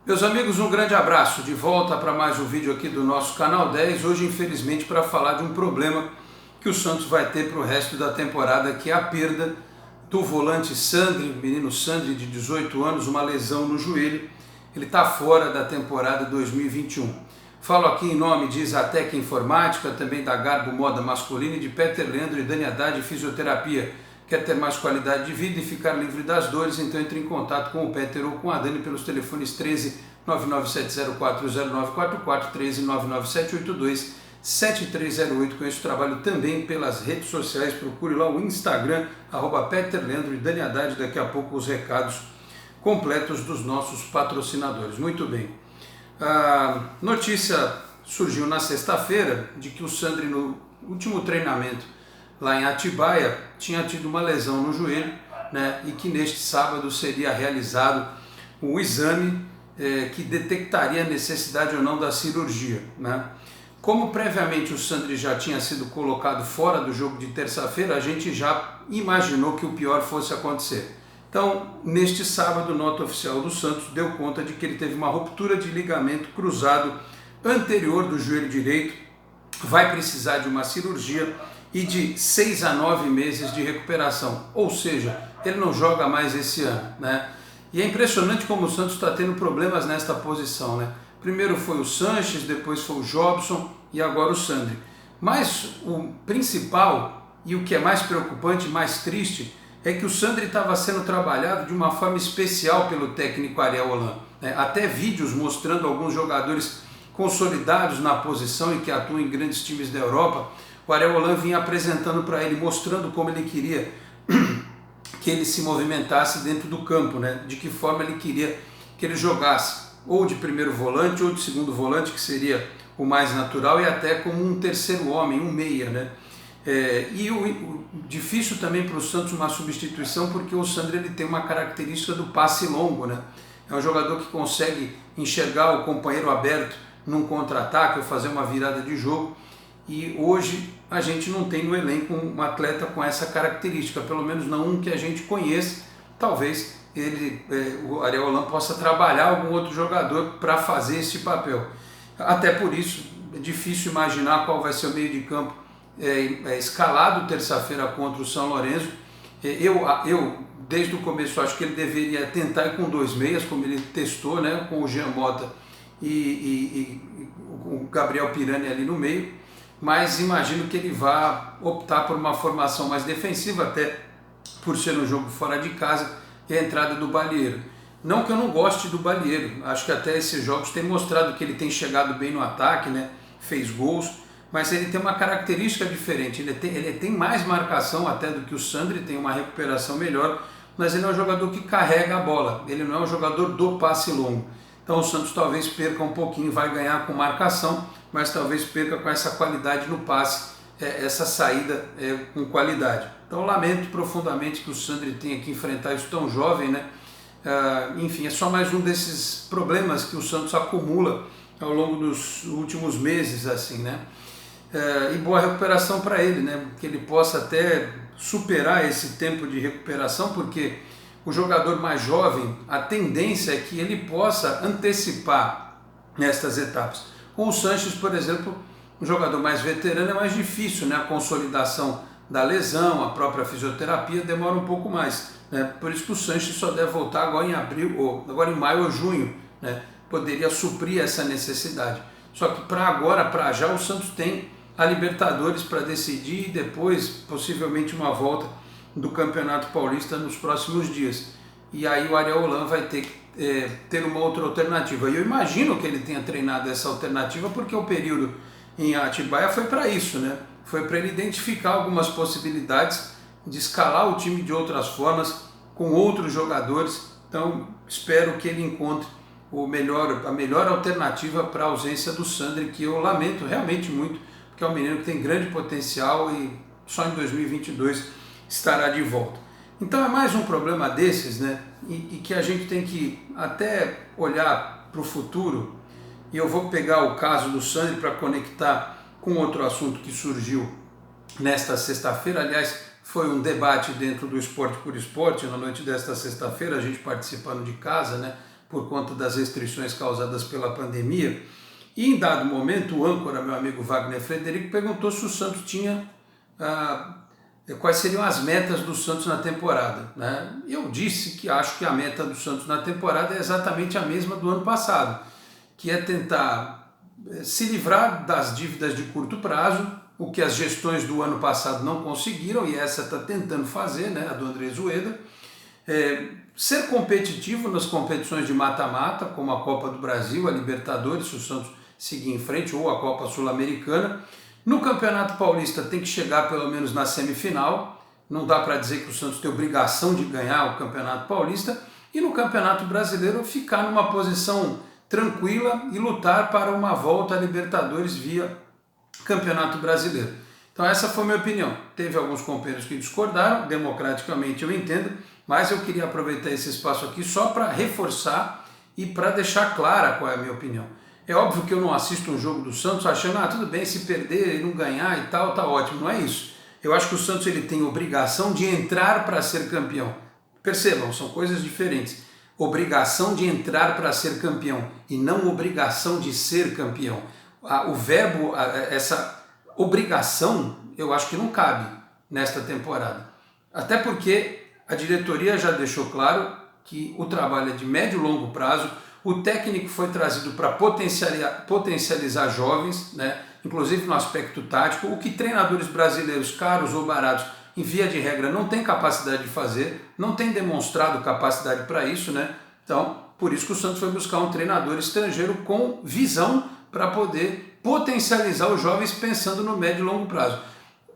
Meus amigos, um grande abraço, de volta para mais um vídeo aqui do nosso Canal 10, hoje infelizmente para falar de um problema que o Santos vai ter para o resto da temporada, que é a perda do volante Sandri, menino Sandri de 18 anos, uma lesão no joelho, ele está fora da temporada 2021. Falo aqui em nome de Isatec Informática, também da Garbo Moda Masculina e de Peter Leandro e Dani Haddad Fisioterapia. Quer ter mais qualidade de vida e ficar livre das dores? Então entre em contato com o Peter ou com a Dani pelos telefones 13 997040944, 13 99782 7308. Conheço o trabalho também pelas redes sociais, procure lá o Instagram, @Peter Leandro e Dani Haddad. Daqui a pouco os recados completos dos nossos patrocinadores. Muito bem. A notícia surgiu na sexta-feira de que o Sandri, no último treinamento lá em Atibaia, tinha tido uma lesão no joelho, né, e que neste sábado seria realizado um exame que detectaria a necessidade ou não da cirurgia, né? Como previamente o Sandri já tinha sido colocado fora do jogo de terça-feira, a gente já imaginou que o pior fosse acontecer. Então, neste sábado, nota oficial do Santos deu conta de que ele teve uma ruptura de ligamento cruzado anterior do joelho direito, vai precisar de uma cirurgia e de 6 a 9 meses de recuperação, ou seja, ele não joga mais esse ano, né? E é impressionante como o Santos está tendo problemas nesta posição, né? Primeiro foi o Sanches, depois foi o Jobson e agora o Sandri. Mas o principal e o que é mais preocupante, mais triste, é que o Sandri estava sendo trabalhado de uma forma especial pelo técnico Ariel Holan, né? Até vídeos mostrando alguns jogadores consolidados na posição e que atuam em grandes times da Europa, o Ariel Holan vinha apresentando para ele, mostrando como ele queria que ele se movimentasse dentro do campo, né? De que forma ele queria que ele jogasse, ou de primeiro volante ou de segundo volante, que seria o mais natural, e até como um terceiro homem, um meia, né? Difícil também para o Santos uma substituição, porque o Sandri ele tem uma característica do passe longo, né? É um jogador que consegue enxergar o companheiro aberto num contra-ataque ou fazer uma virada de jogo. E hoje a gente não tem no elenco um atleta com essa característica, pelo menos não um que a gente conheça. Talvez o Ariel Holan possa trabalhar algum outro jogador para fazer esse papel. Até por isso é difícil imaginar qual vai ser o meio de campo escalado terça-feira contra o São Lourenço. Eu desde o começo acho que ele deveria tentar ir com 2 meias, como ele testou, né, com o Jean Mota e o Gabriel Pirani ali no meio. Mas imagino que ele vá optar por uma formação mais defensiva, até por ser um jogo fora de casa, e a entrada do Balieiro. Não que eu não goste do Balieiro, acho que até esses jogos têm mostrado que ele tem chegado bem no ataque, né? Fez gols, mas ele tem uma característica diferente, ele tem mais marcação até do que o Sandri, tem uma recuperação melhor, mas ele é um jogador que carrega a bola, ele não é um jogador do passe longo. Então o Santos talvez perca um pouquinho, vai ganhar com marcação, mas talvez perca com essa qualidade no passe, essa saída com qualidade. Então lamento profundamente que o Sandri tenha que enfrentar isso tão jovem, né? Enfim, é só mais um desses problemas que o Santos acumula ao longo dos últimos meses, assim, né? E boa recuperação para ele, né? Que ele possa até superar esse tempo de recuperação, porque o jogador mais jovem, a tendência é que ele possa antecipar nestas etapas. Com o Sanches, por exemplo, um jogador mais veterano é mais difícil, né? A consolidação da lesão, a própria fisioterapia demora um pouco mais, né? Por isso que o Sanches só deve voltar agora em abril, ou agora em maio ou junho, né? Poderia suprir essa necessidade. Só que para agora, para já, o Santos tem a Libertadores para decidir e depois possivelmente uma volta do Campeonato Paulista nos próximos dias. E aí o Ariel Holan vai ter que ter uma outra alternativa. E eu imagino que ele tenha treinado essa alternativa porque o período em Atibaia foi para isso, né? Foi para ele identificar algumas possibilidades de escalar o time de outras formas, com outros jogadores. Então espero que ele encontre a melhor alternativa para a ausência do Sandri, que eu lamento realmente muito, porque é um menino que tem grande potencial e só em 2022 estará de volta. Então é mais um problema desses, né? E que a gente tem que até olhar para o futuro, e eu vou pegar o caso do Sandri para conectar com outro assunto que surgiu nesta sexta-feira. Aliás, foi um debate dentro do Esporte por Esporte na noite desta sexta-feira, a gente participando de casa, né? por conta das restrições causadas pela pandemia. E em dado momento, o âncora, meu amigo Wagner Frederico, perguntou se o Santos tinha quais seriam as metas do Santos na temporada, né? Eu disse que acho que a meta do Santos na temporada é exatamente a mesma do ano passado, que é tentar se livrar das dívidas de curto prazo, o que as gestões do ano passado não conseguiram, e essa está tentando fazer, né, a do Andrés Ueda. Ser competitivo nas competições de mata-mata, como a Copa do Brasil, a Libertadores, se o Santos seguir em frente, ou a Copa Sul-Americana. No Campeonato Paulista tem que chegar pelo menos na semifinal, não dá para dizer que o Santos tem obrigação de ganhar o Campeonato Paulista, e no Campeonato Brasileiro ficar numa posição tranquila e lutar para uma volta à Libertadores via Campeonato Brasileiro. Então essa foi a minha opinião. Teve alguns companheiros que discordaram, democraticamente eu entendo, mas eu queria aproveitar esse espaço aqui só para reforçar e para deixar clara qual é a minha opinião. É óbvio que eu não assisto um jogo do Santos achando, tudo bem, se perder e não ganhar e tal, tá ótimo. Não é isso. Eu acho que o Santos ele tem obrigação de entrar para ser campeão. Percebam, são coisas diferentes. Obrigação de entrar para ser campeão e não obrigação de ser campeão. O verbo, essa obrigação, eu acho que não cabe nesta temporada. Até porque a diretoria já deixou claro que o trabalho é de médio e longo prazo. O técnico foi trazido para potencializar jovens, né? Inclusive no aspecto tático, o que treinadores brasileiros, caros ou baratos, em via de regra, não têm capacidade de fazer, não têm demonstrado capacidade para isso, né? Então, por isso que o Santos foi buscar um treinador estrangeiro com visão para poder potencializar os jovens pensando no médio e longo prazo.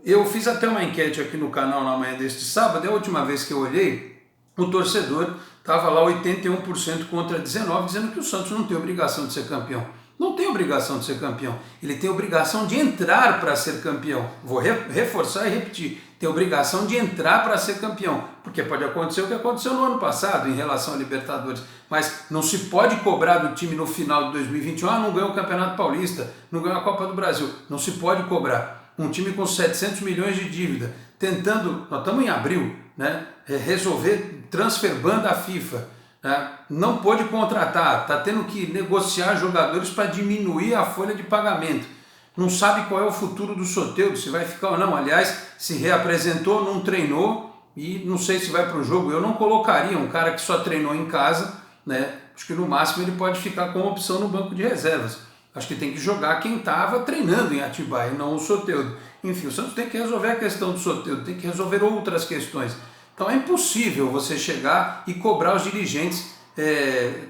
Eu fiz até uma enquete aqui no canal na manhã deste sábado, e a última vez que eu olhei, o torcedor estava lá 81% contra 19%, dizendo que o Santos não tem obrigação de ser campeão. Não tem obrigação de ser campeão, ele tem obrigação de entrar para ser campeão. Vou reforçar e repetir, tem obrigação de entrar para ser campeão, porque pode acontecer o que aconteceu no ano passado em relação à Libertadores, mas não se pode cobrar do time no final de 2021, não ganhou o Campeonato Paulista, não ganhou a Copa do Brasil, não se pode cobrar. Um time com 700 milhões de dívida, tentando, nós estamos em abril, né, resolver transfer ban da FIFA, né, não pôde contratar, está tendo que negociar jogadores para diminuir a folha de pagamento, não sabe qual é o futuro do Soteldo, se vai ficar ou não, aliás, se reapresentou, não treinou e não sei se vai para o jogo. Eu não colocaria um cara que só treinou em casa, né, acho que no máximo ele pode ficar com opção no banco de reservas. Acho que tem que jogar quem estava treinando em Atibaia, não o Soteldo. Enfim, o Santos tem que resolver a questão do Soteldo, tem que resolver outras questões. Então é impossível você chegar e cobrar os dirigentes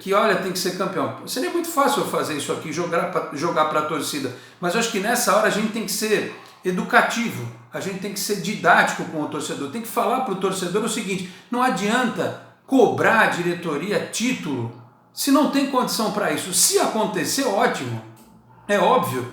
que, olha, tem que ser campeão. Seria muito fácil eu fazer isso aqui, jogar para a torcida. Mas eu acho que nessa hora a gente tem que ser educativo, a gente tem que ser didático com o torcedor, tem que falar para o torcedor o seguinte, não adianta cobrar a diretoria título se não tem condição para isso. Se acontecer, ótimo. É óbvio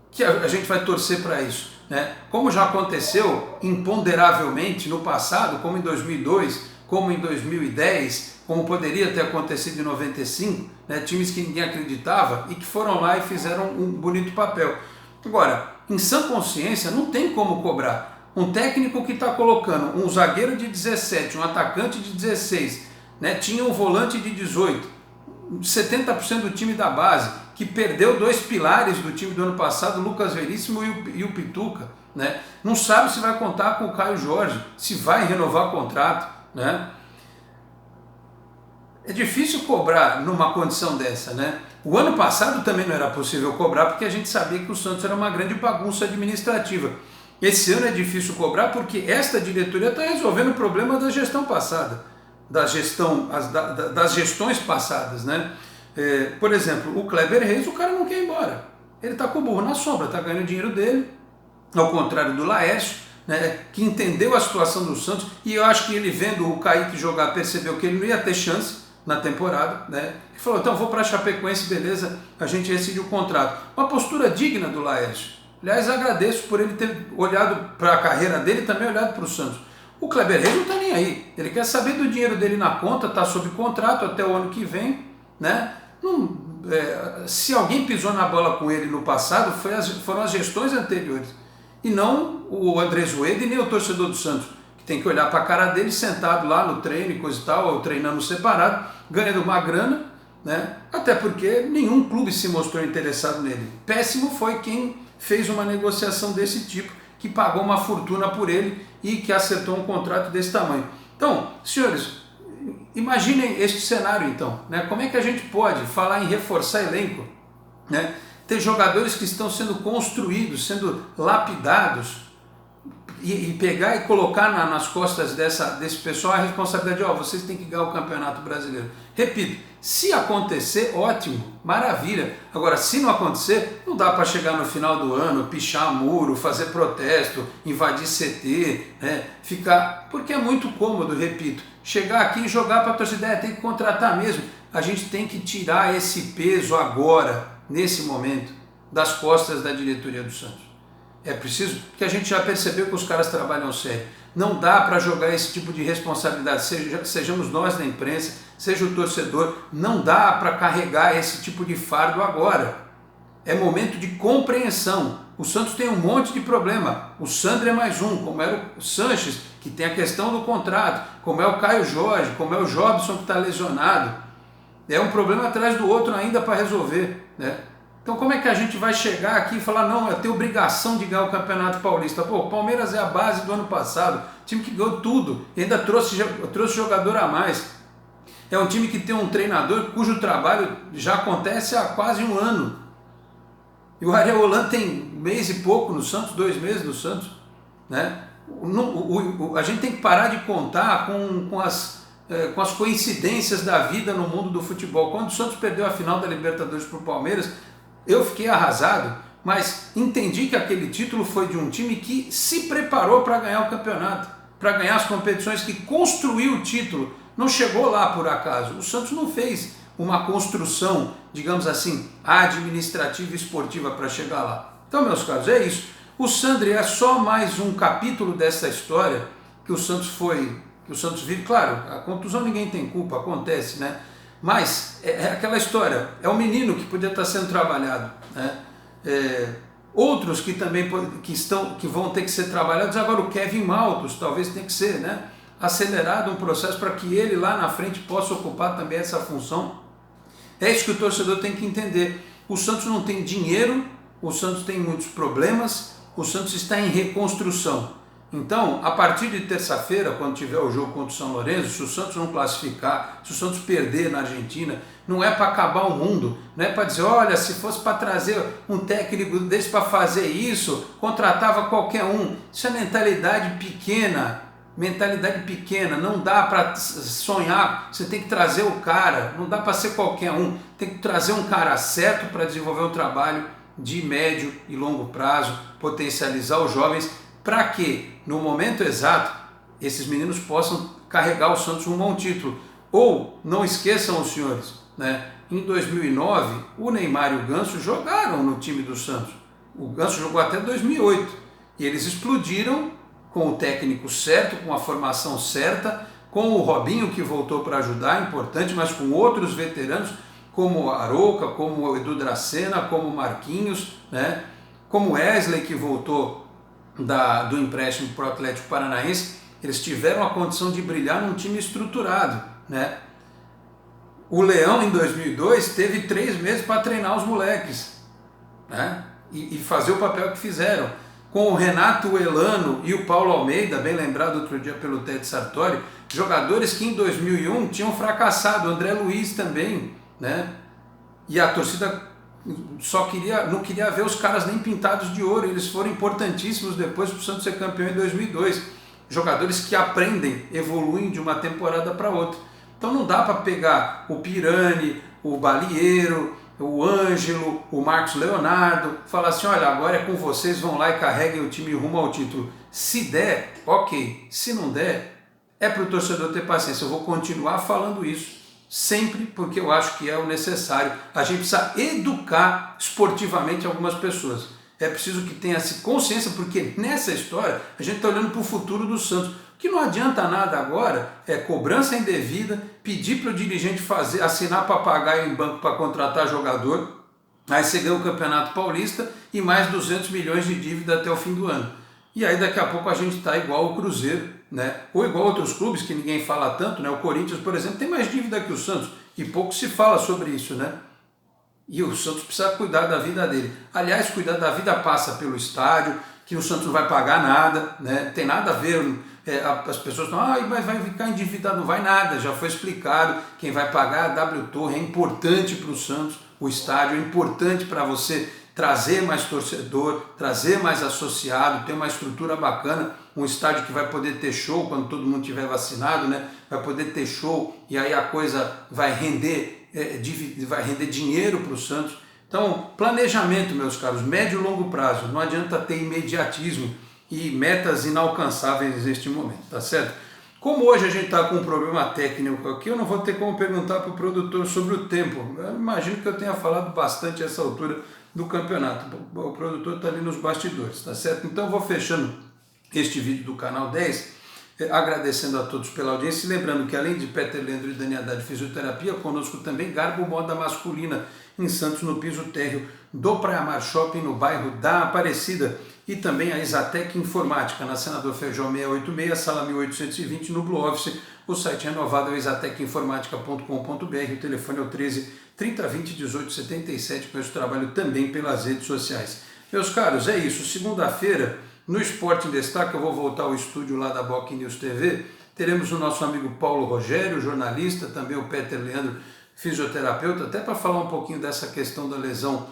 que a gente vai torcer para isso, né? Como já aconteceu imponderavelmente no passado, como em 2002, como em 2010, como poderia ter acontecido em 95, né? Times que ninguém acreditava e que foram lá e fizeram um bonito papel. Agora, em sã consciência, não tem como cobrar. Um técnico que está colocando um zagueiro de 17, um atacante de 16, né? Tinha um volante de 18, 70% do time da base, que perdeu dois pilares do time do ano passado, o Lucas Veríssimo e o Pituca, né? Não sabe se vai contar com o Caio Jorge, se vai renovar o contrato, né? É difícil cobrar numa condição dessa, né? O ano passado também não era possível cobrar porque a gente sabia que o Santos era uma grande bagunça administrativa. Esse ano é difícil cobrar porque esta diretoria está resolvendo o problema da gestão passada, das gestões passadas, né? Por exemplo, o Kleber Reis, o cara não quer ir embora. Ele está com o burro na sombra, está ganhando o dinheiro dele, ao contrário do Laércio, né, que entendeu a situação do Santos, e eu acho que ele vendo o Kaique jogar, percebeu que ele não ia ter chance na temporada, né? Ele falou, então vou para a Chapecoense, beleza, a gente rescinde o contrato. Uma postura digna do Laércio. Aliás, agradeço por ele ter olhado para a carreira dele e também olhado para o Santos. O Kleber Reis não está nem aí, ele quer saber do dinheiro dele na conta, está sob contrato até o ano que vem, né? Se alguém pisou na bola com ele no passado, foram as gestões anteriores, e não o Andrés Ueda e nem o torcedor do Santos, que tem que olhar para a cara dele sentado lá no treino e coisa e tal, ou treinando separado, ganhando uma grana, né? Até porque nenhum clube se mostrou interessado nele. Péssimo foi quem fez uma negociação desse tipo, que pagou uma fortuna por ele e que acertou um contrato desse tamanho. Então, senhores, imaginem este cenário então, né? Como é que a gente pode falar em reforçar elenco, né? Ter jogadores que estão sendo construídos, sendo lapidados, e pegar e colocar nas costas desse pessoal a responsabilidade de, vocês têm que ganhar o Campeonato Brasileiro. Repito, se acontecer, ótimo, maravilha. Agora, se não acontecer, não dá para chegar no final do ano, pichar muro, fazer protesto, invadir CT, né? Porque é muito cômodo, repito, chegar aqui e jogar para a torcida, tem que contratar mesmo. A gente tem que tirar esse peso agora, nesse momento, das costas da diretoria do Santos. É preciso, porque a gente já percebeu que os caras trabalham sério. Não dá para jogar esse tipo de responsabilidade, sejamos nós da imprensa, seja o torcedor, não dá para carregar esse tipo de fardo agora. É momento de compreensão. O Santos tem um monte de problema. O Sandro é mais um, como era o Sanches, que tem a questão do contrato, como é o Caio Jorge, como é o Jobson que está lesionado. É um problema atrás do outro ainda para resolver, né? Então como é que a gente vai chegar aqui e falar, não, eu tenho obrigação de ganhar o Campeonato Paulista? Pô, o Palmeiras é a base do ano passado, time que ganhou tudo, e ainda trouxe jogador a mais. É um time que tem um treinador cujo trabalho já acontece há quase um ano. E o Ariel Holan tem um mês e pouco no Santos, 2 meses no Santos, né? A gente tem que parar de contar com as coincidências da vida no mundo do futebol. Quando o Santos perdeu a final da Libertadores para o Palmeiras, eu fiquei arrasado, mas entendi que aquele título foi de um time que se preparou para ganhar o campeonato, para ganhar as competições, que construiu o título, não chegou lá por acaso. O Santos não fez uma construção, digamos assim, administrativa e esportiva para chegar lá. Então, meus caros, é isso. O Sandri é só mais um capítulo dessa história que o Santos vive. Claro, a contusão ninguém tem culpa, acontece, né? Mas é aquela história, é um menino que podia estar sendo trabalhado, né? Outros que também que vão ter que ser trabalhados. Agora o Kevin Maltos talvez tenha que ser, né, acelerado um processo para que ele lá na frente possa ocupar também essa função. É isso que o torcedor tem que entender. O Santos não tem dinheiro, o Santos tem muitos problemas, o Santos está em reconstrução. Então, a partir de terça-feira, quando tiver o jogo contra o São Lourenço, se o Santos não classificar, se o Santos perder na Argentina, não é para acabar o mundo, não é para dizer, olha, se fosse para trazer um técnico desse para fazer isso, contratava qualquer um. Isso é mentalidade pequena, não dá para sonhar, você tem que trazer o cara, não dá para ser qualquer um, tem que trazer um cara certo para desenvolver um trabalho de médio e longo prazo, potencializar os jovens, para que, no momento exato, esses meninos possam carregar o Santos rumo a um título. Ou, não esqueçam os senhores, né? Em 2009, o Neymar e o Ganso jogaram no time do Santos. O Ganso jogou até 2008. E eles explodiram com o técnico certo, com a formação certa, com o Robinho que voltou para ajudar, importante, mas com outros veteranos, como Arouca, como o Edu Dracena, como o Marquinhos, né? Como o Wesley que voltou do empréstimo para o Atlético Paranaense. Eles tiveram a condição de brilhar num time estruturado, né? O Leão em 2002 teve 3 meses para treinar os moleques, né? E fazer o papel que fizeram. Com o Renato Elano e o Paulo Almeida, bem lembrado outro dia pelo Tete Sartori, jogadores que em 2001 tinham fracassado, o André Luiz também, né? E a torcida não queria ver os caras nem pintados de ouro. Eles foram importantíssimos depois para o Santos ser campeão em 2002. Jogadores que aprendem, evoluem de uma temporada para outra. Então não dá para pegar o Pirani, o Balieiro, o Ângelo, o Marcos Leonardo, falar assim, olha, agora é com vocês, vão lá e carreguem o time rumo ao título. Se der, ok. Se não der, é para o torcedor ter paciência. Eu vou continuar falando isso sempre, porque eu acho que é o necessário. A gente precisa educar esportivamente algumas pessoas. É preciso que tenha essa consciência, porque nessa história a gente está olhando para o futuro do Santos. O que não adianta nada agora é cobrança indevida, pedir para o dirigente assinar papagaio em banco para contratar jogador, aí você ganha o Campeonato Paulista e mais 200 milhões de dívida até o fim do ano. E aí daqui a pouco a gente está igual o Cruzeiro, né? Ou igual outros clubes que ninguém fala tanto, né? O Corinthians, por exemplo, tem mais dívida que o Santos. e pouco se fala sobre isso, né? E o Santos precisa cuidar da vida dele. Aliás, cuidar da vida passa pelo estádio, que o Santos não vai pagar nada, né? Tem nada a ver, as pessoas falam, mas vai ficar endividado, não vai nada, já foi explicado, quem vai pagar a W Torre, é importante para o Santos, o estádio, é importante para você trazer mais torcedor, trazer mais associado, ter uma estrutura bacana, um estádio que vai poder ter show quando todo mundo estiver vacinado, né? Vai poder ter show e aí a coisa vai render dinheiro para o Santos. Então, planejamento, meus caros, médio e longo prazo, não adianta ter imediatismo e metas inalcançáveis neste momento, tá certo? Como hoje a gente está com um problema técnico aqui, eu não vou ter como perguntar para o produtor sobre o tempo. Eu imagino que eu tenha falado bastante a essa altura do campeonato. O produtor está ali nos bastidores, tá certo? Então eu vou fechando este vídeo do canal 10, agradecendo a todos pela audiência e lembrando que além de Peter Leandro e Dani Haddad Fisioterapia, conosco também Garbo Moda Masculina em Santos, no piso térreo do Praia Mar Shopping, no bairro da Aparecida, e também a Exatec Informática, na Senador Feijó 686, sala 1820, no Blue Office. O site renovado é o exatecinformatica.com.br, o telefone é o 13 3020 1877, com esse trabalho também pelas redes sociais. Meus caros, é isso, segunda-feira, no Esporte em Destaque, eu vou voltar ao estúdio lá da Boc News TV, teremos o nosso amigo Paulo Rogério, jornalista, também o Peter Leandro, fisioterapeuta, até para falar um pouquinho dessa questão da lesão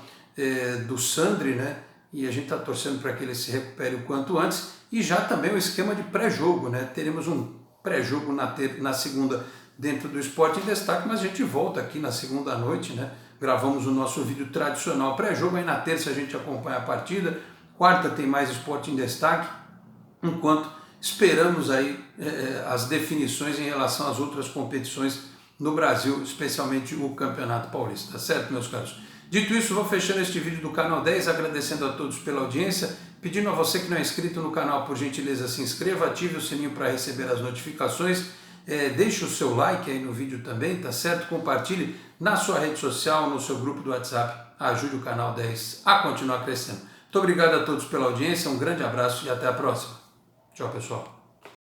do Sandri, né? E a gente está torcendo para que ele se recupere o quanto antes, e já também o esquema de pré-jogo, né? Teremos um pré-jogo na segunda dentro do Esporte em Destaque, mas a gente volta aqui na segunda noite, né? Gravamos o nosso vídeo tradicional pré-jogo, aí na terça a gente acompanha a partida, quarta tem mais Esporte em Destaque, enquanto esperamos aí as definições em relação às outras competições no Brasil, especialmente o Campeonato Paulista, tá certo, meus caros? Dito isso, vou fechando este vídeo do canal 10, agradecendo a todos pela audiência, pedindo a você que não é inscrito no canal, por gentileza, se inscreva, ative o sininho para receber as notificações, deixe o seu like aí no vídeo também, tá certo? Compartilhe na sua rede social, no seu grupo do WhatsApp, ajude o canal 10 a continuar crescendo. Muito obrigado a todos pela audiência, um grande abraço e até a próxima. Tchau, pessoal.